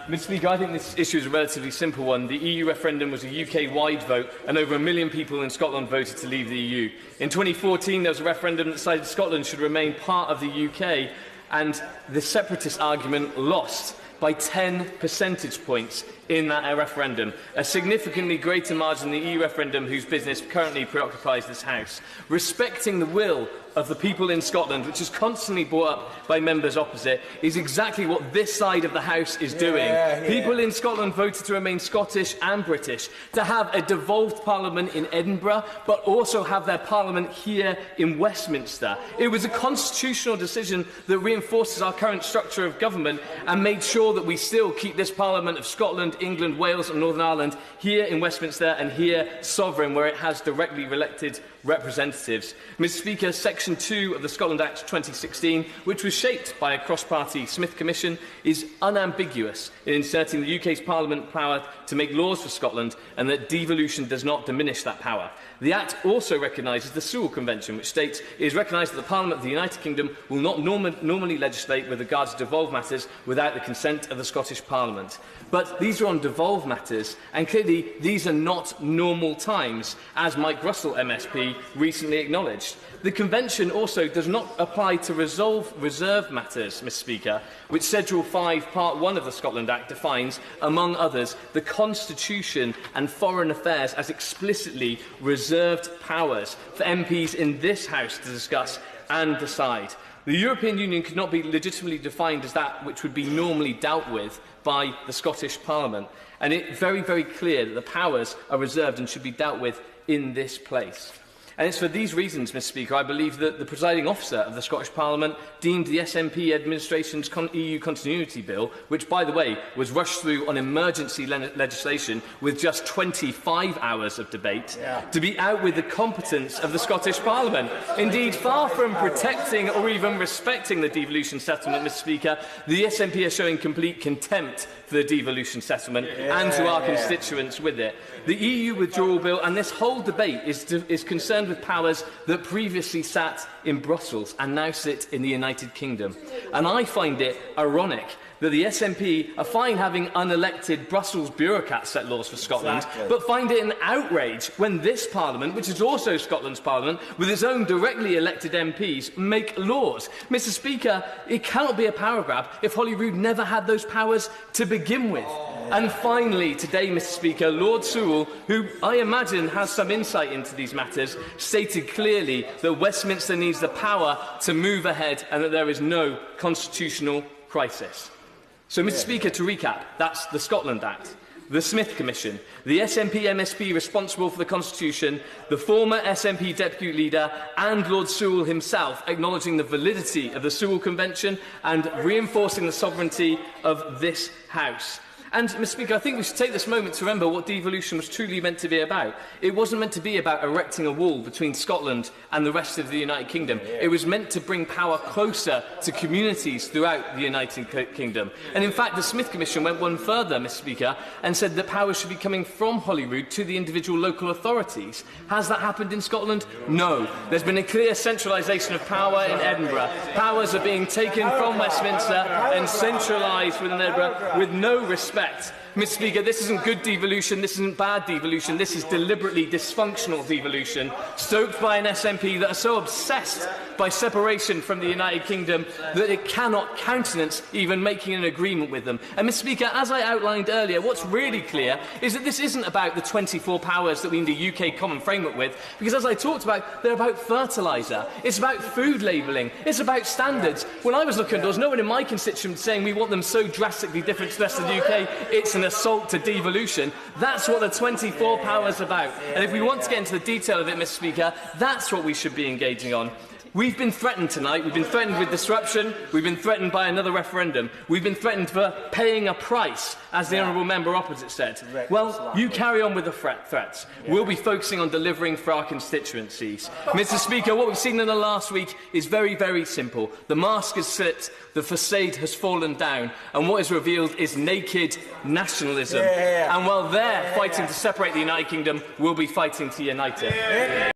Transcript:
Mr. Speaker, I think this issue is a relatively simple one. The EU referendum was a UK-wide vote, and over 1 million people in Scotland voted to leave the EU. In 2014, there was a referendum that decided Scotland should remain part of the UK, and the separatist argument lost by 10 percentage points in that referendum, a significantly greater margin than the EU referendum whose business currently preoccupies this House. Respecting the will of the people in Scotland, which is constantly brought up by members opposite, is exactly what this side of the House is doing. People in Scotland voted to remain Scottish and British, to have a devolved Parliament in Edinburgh, but also have their Parliament here in Westminster. It was a constitutional decision that reinforces our current structure of government and made sure that we still keep this Parliament of Scotland, England, Wales and Northern Ireland here in Westminster and here sovereign, where it has directly elected representatives. Mr. Speaker, Section 2 of the Scotland Act 2016, which was shaped by a cross-party Smith Commission, is unambiguous in inserting the UK's Parliament power to make laws for Scotland, and that devolution does not diminish that power. The Act also recognises the Sewel Convention, which states it is recognised that the Parliament of the United Kingdom will not normally legislate with regard to devolved matters without the consent of the Scottish Parliament. But these are on devolved matters, and clearly these are not normal times, as Mike Russell MSP recently acknowledged. The Convention also does not apply to reserved matters, Mr. Speaker, which Schedule 5, Part 1 of the Scotland Act defines, among others, the Constitution and foreign affairs as explicitly reserved powers for MPs in this House to discuss and decide. The European Union could not be legitimately defined as that which would be normally dealt with by the Scottish Parliament, and it is very, very clear that the powers are reserved and should be dealt with in this place. And it's for these reasons, Mr. Speaker, I believe that the presiding officer of the Scottish Parliament deemed the SNP administration's EU continuity bill, which, by the way, was rushed through on emergency legislation with just 25 hours of debate, to be out with the competence of the Scottish Parliament. Indeed, far from protecting or even respecting the devolution settlement, Mr. Speaker, the SNP are showing complete contempt for the devolution settlement and to our constituents with it. The EU withdrawal bill and this whole debate is concerned with powers that previously sat in Brussels and now sit in the United Kingdom. And I find it ironic that the SNP are fine having unelected Brussels bureaucrats set laws for Scotland, but find it an outrage when this Parliament, which is also Scotland's Parliament, with its own directly elected MPs, make laws. Mr. Speaker, it cannot be a power grab if Holyrood never had those powers to begin with. And finally, today, Mr. Speaker, Lord Sewel, who I imagine has some insight into these matters, stated clearly that Westminster needs the power to move ahead and that there is no constitutional crisis. So, Mr. Speaker, to recap, that's the Scotland Act, the Smith Commission, the SNP MSP responsible for the Constitution, the former SNP Deputy Leader and Lord Sewel himself acknowledging the validity of the Sewel Convention and reinforcing the sovereignty of this House. And, Mr. Speaker, I think we should take this moment to remember what devolution was truly meant to be about. It wasn't meant to be about erecting a wall between Scotland and the rest of the United Kingdom. It was meant to bring power closer to communities throughout the United Kingdom. And, in fact, the Smith Commission went one further, Mr. Speaker, and said that power should be coming from Holyrood to the individual local authorities. Has that happened in Scotland? No. There's been a clear centralisation of power in Edinburgh. Powers are being taken from Westminster and centralised within Edinburgh with no respect. Mr. Speaker, this isn't good devolution, this isn't bad devolution, this is deliberately dysfunctional devolution, stoked by an SNP that are so obsessed by separation from the United Kingdom that it cannot countenance even making an agreement with them. And, Mr. Speaker, as I outlined earlier, what's really clear is that this isn't about the 24 powers that we need a UK common framework with, because, as I talked about, they're about fertiliser, it's about food labelling, it's about standards. When I was looking at those, no one in my constituency saying we want them so drastically different to the rest of the UK, it's an assault to devolution. That's what the 24 powers are about. And if we want to get into the detail of it, Mr. Speaker, that's what we should be engaging on. We've been threatened tonight. We've been threatened with disruption. We've been threatened by another referendum. We've been threatened for paying a price, as the honourable member opposite said. Well, you carry on with the threats. We'll be focusing on delivering for our constituencies. Mr. Speaker, what we've seen in the last week is very, very simple. The mask has slipped, the facade has fallen down, and what is revealed is naked nationalism. And while they're fighting to separate the United Kingdom, we'll be fighting to unite it.